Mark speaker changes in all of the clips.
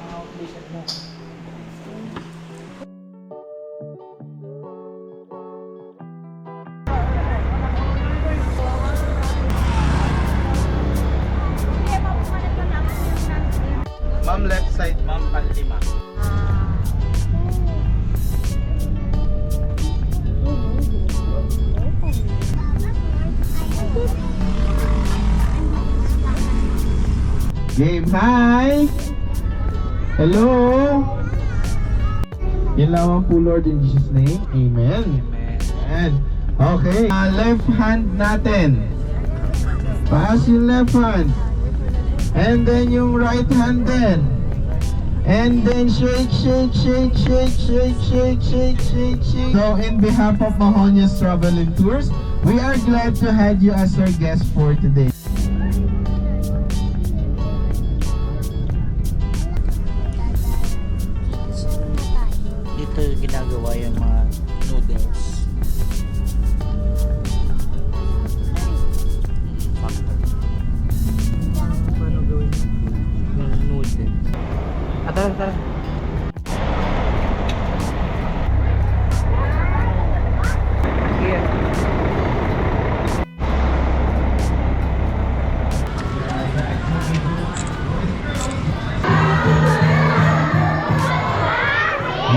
Speaker 1: outlet mo.
Speaker 2: Ma'am, left side, ma'am, panlima.
Speaker 3: Game, hi! Hello! Yan lamang po, Lord, in Jesus' name. Amen. Amen. Okay, left hand natin. Pass yung left hand. And then yung right hand din. And then shake, shake, shake, shake, shake, shake, shake, shake, shake. So in behalf of Mahonya's Travel and Tours, we are glad to have you as our guest for today.
Speaker 1: Dito ginagawa yung mga noodles. Paano gawin yung noodles? Tara, tara. Here.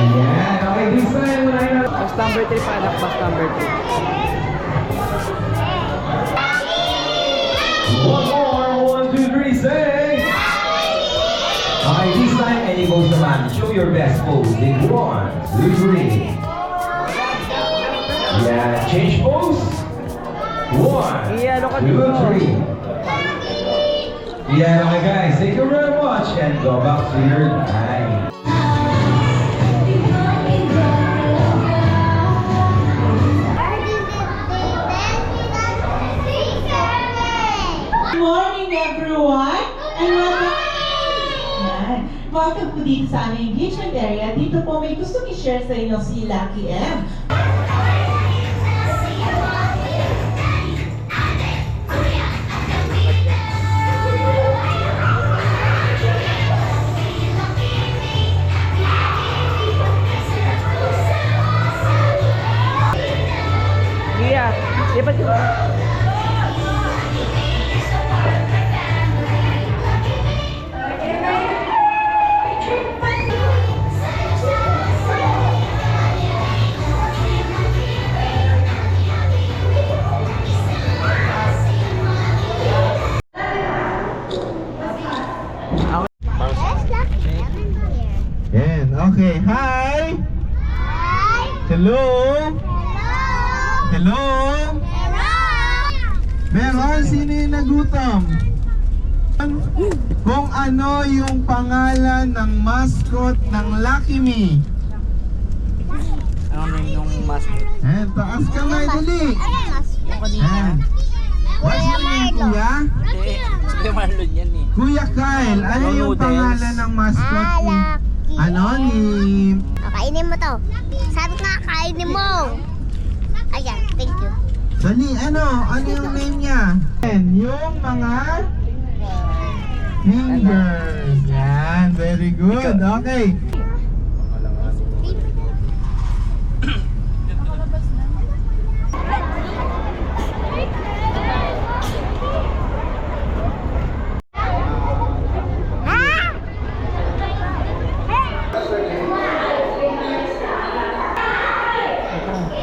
Speaker 3: Yeah, okay, this time,
Speaker 1: Bus number 3 pa anak, bus number 3.
Speaker 3: One more, 1, 2, 3, say! Okay, this time, any pose naman. Show your best pose in 1, 2, 3. Yeah, change pose. 1, 2, 3. Yeah, okay guys, thank you very much and go back to your line.
Speaker 4: Good morning everyone and welcome po dito sa aming engagement area. Dito po may gustong i-share sa inyo si Lucky M.
Speaker 1: Iya, lipat ka.
Speaker 3: And okay, hi!
Speaker 5: Hi!
Speaker 3: Hello!
Speaker 5: Hello!
Speaker 3: Hello! Meron, sino yung nagutom? Kung ano yung pangalan ng mascot ng Lucky Me?
Speaker 1: Ano na yung mascot?
Speaker 3: And taas kamay, dali!
Speaker 5: Ayan,
Speaker 3: And what's your name, Kuya?
Speaker 1: Si Marlon yan eh.
Speaker 3: Kuya Kyle, ano yung
Speaker 1: Noodles.
Speaker 3: pangalan ng mascot ni... Ano ni...
Speaker 5: Kainin mo to. Sabi ko nga, kainin mo. Ayan, thank you.
Speaker 3: Dali, ano? Ano yung name niya? And yung mga... fingers. Yan, very good. Okay.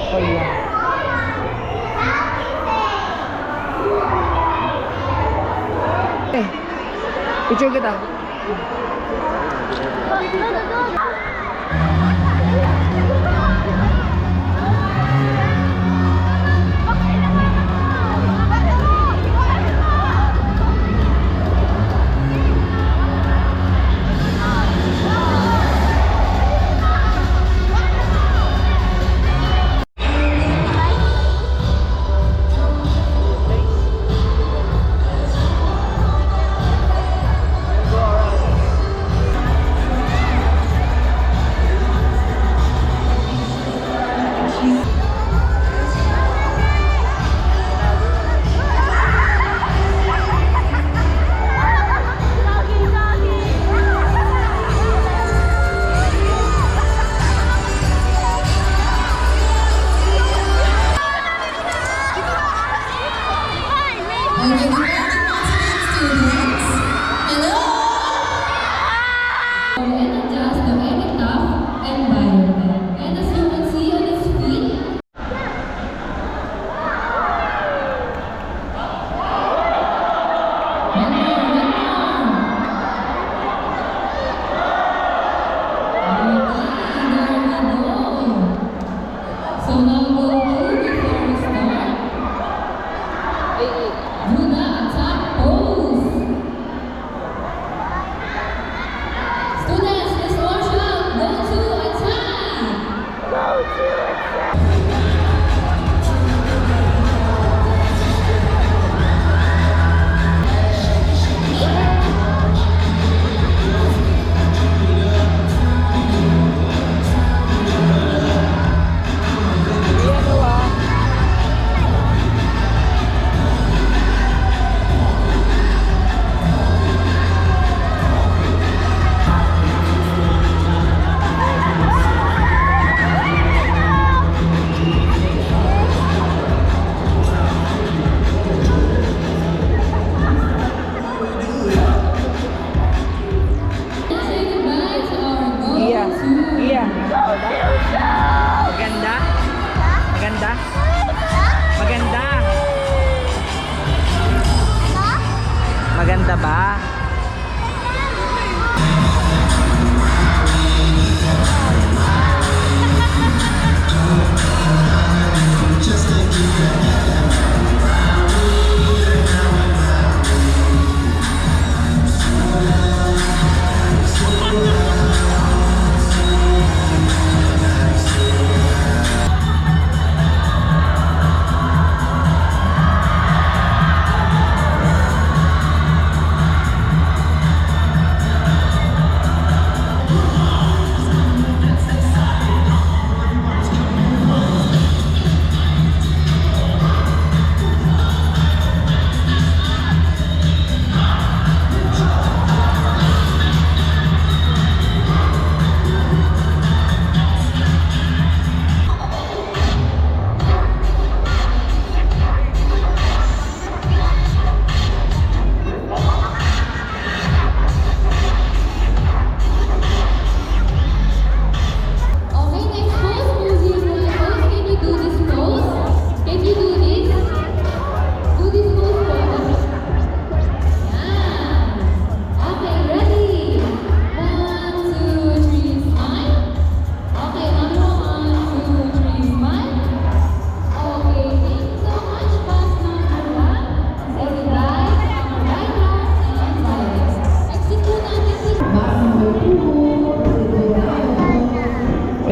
Speaker 1: Oh iya. Picture kita.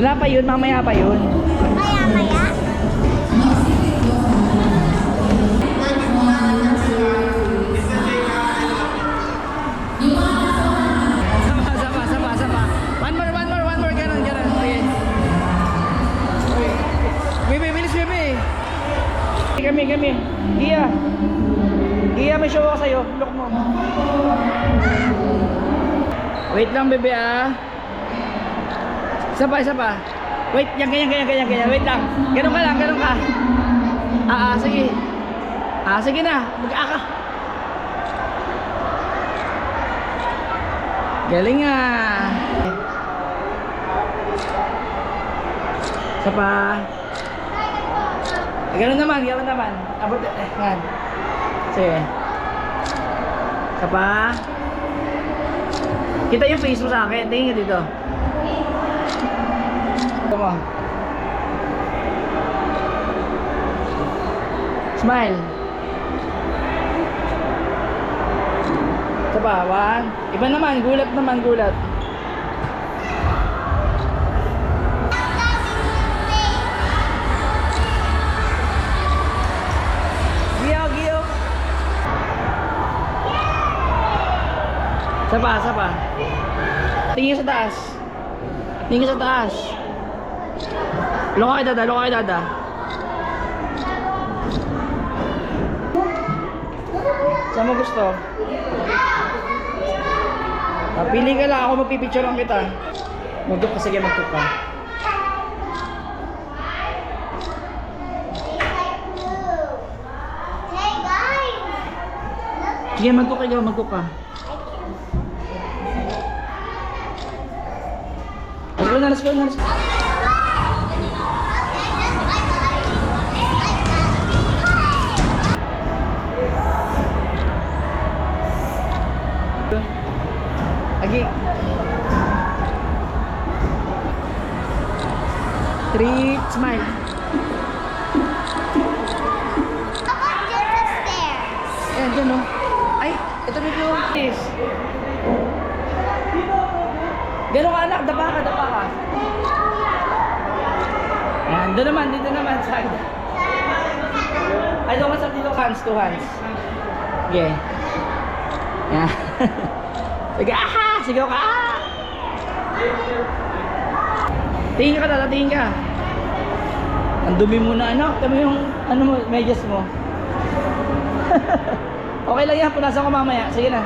Speaker 1: Wala pa yun, mamaya pa yun.
Speaker 5: Maya-maya.
Speaker 1: Sama. One more. Ganon. Sige. Bebe, bilis, bebe. Kami. Iya, may show ako sa'yo. Look mo. Wait lang, bebe, ah. Isa pa. Wait, ganyan. Wait lang. Ganon ka. Sige. Sige na. Mag-aka. Galing nga. Isa pa. Ganon naman. Abot, yan. Sige. Isa pa. Kita yung face mo sa akin. Tingin ka dito. Come on. Smile. Isa pa. One. Iba naman. Gulat. Giyo. Isa pa. Tingin sa taas. Loka kay dada. Saan mo gusto? Pili ka lang, ako magpipicturean kita. Magtuk ka.
Speaker 5: Hey guys!
Speaker 1: Sige, magtuk ka. Let's go na. Lagi. 3, smile. Ayan, dyan o. Ay, ito na yung please. Gano'n ka anak, dapa ka. Ayan, dito naman. Saan? Ay, doon ka sa dito, two hands. Okay. Ayan. Sige, sigaw ka, Tingin ka. Ang dumi mo na, anak. Tama yung, medyas mo. Okay lang yan, punasan ko mamaya. Sige na.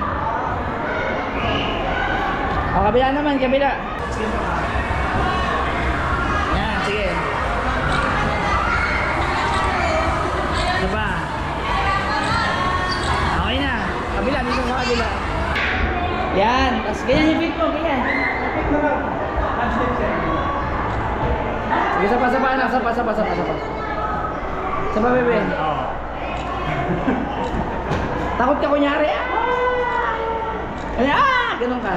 Speaker 1: Kabila naman. Yan, sige. Diba? Okay na. Kabila, dito sa kabila. Yan, tapos ganyan yung feet mo, ganyan. Sige, sapa anak, sapa. Sapa, bebe. Takot ka kunyari. Ganun ka.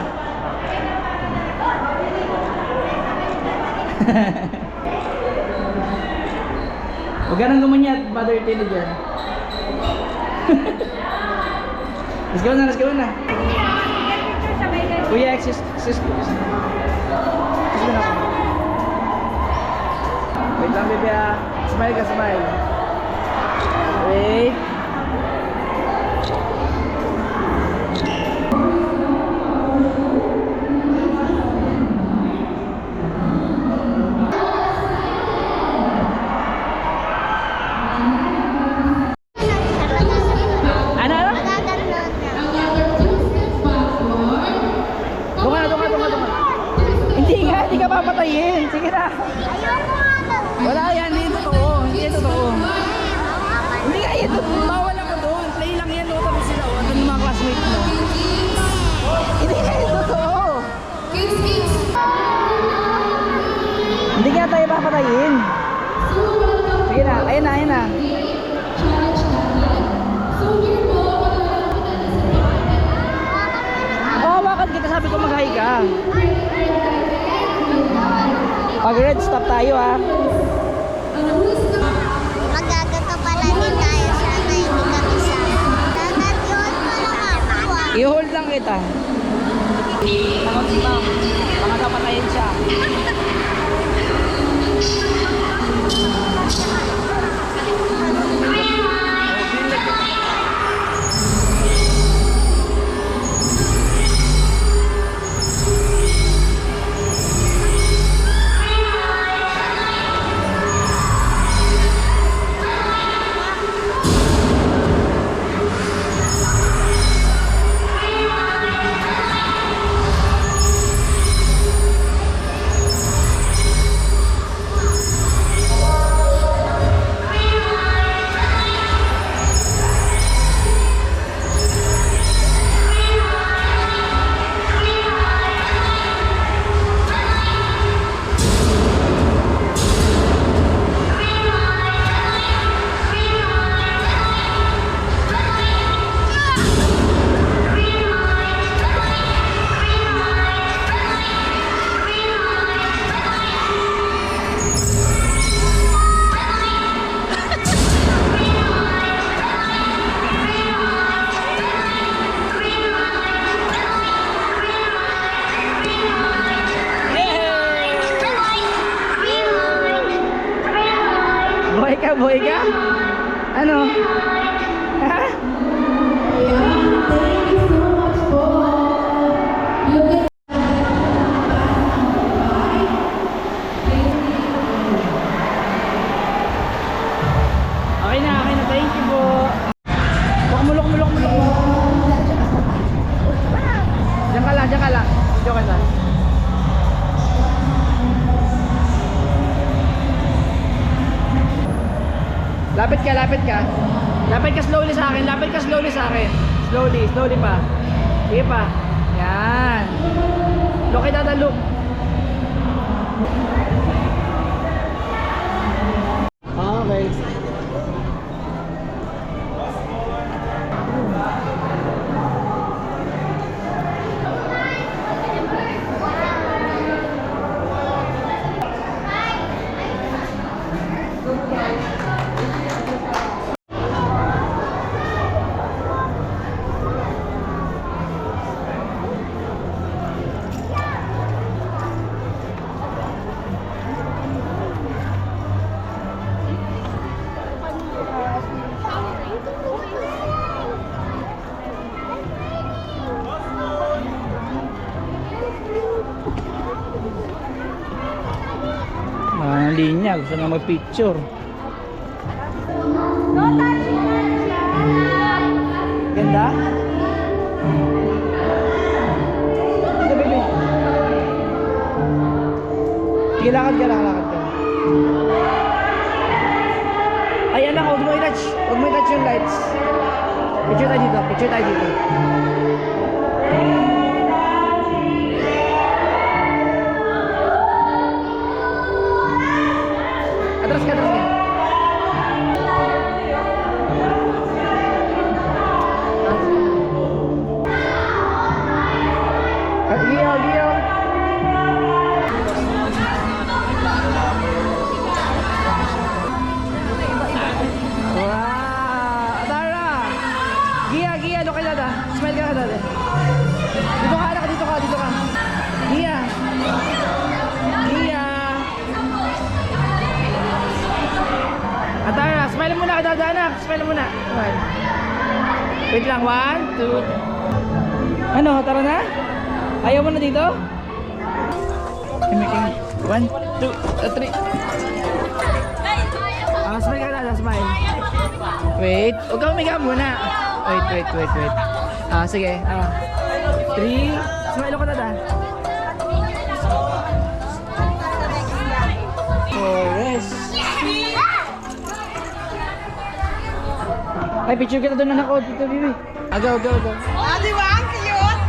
Speaker 1: Huwag ka nang gumanyat, Mother Tilly dyan. Let's go na. Kuya, sis. Wait lang, bebe, Smile ka. Wait. Hindi ka papatayin. Sige na. Wala yan, hindi totoo. Hindi nga yan, bawal ako doon. Play lang yan, tabi sila. Ito yung mga classmates mo. Hindi nga yan totoo. Hindi nga tayo papatayin. Sige na, ayun na. Hawakan kita, sabi ko mag-hi ka. Pag red, stop tayo
Speaker 5: Magagato pala din tayo sana hindi kami sama. Dapat yun pala ako
Speaker 1: I-hold lang kita. Takot si ma'am. Baka kapatayin siya. Buhay ka? Ano? Ha? Okay na. Thank you po. Mulok. Diyan ka lang. Diyan ka lang. Lapit ka. Lapit ka slowly sa akin. Slowly pa. Sige pa. Yan. Look at that look. Okay. Linya, gusto na mag-picture. Ganda? Ito, baby. Sige, lakad ka. Ay, anak, huwag mo i-touch yung lights. Picture tayo dito. Atras ka. Giyo. Wow! Atara! Giya, ano kaya dada? Smile ka dada. Dito ka. Giya. Atara, smile muna ka dada, anak. Smile. Wait lang, 1, 2. Ano, tara na? Ayaw mo na dito? Kimi. 1, 2, 3. Smile ka dada, smile. Wait, huwag ka umiga muna. Wait. Sige. 3. Smile ko dada. 4, rest. Ay, picture kita doon anak ko dito, bibi. Go.
Speaker 6: Ah, di ba? Ang cute!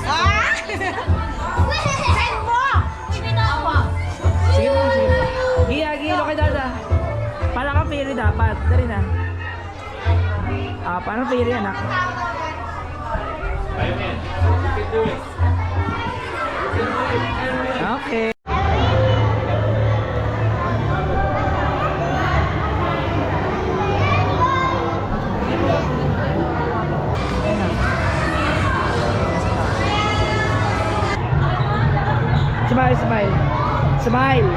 Speaker 6: Ah! Send mo!
Speaker 1: Sige po. Giya, kay dada. Para kang piri dapat. Dari na. Parang piri anak. Okay. Smile.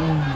Speaker 3: Mm.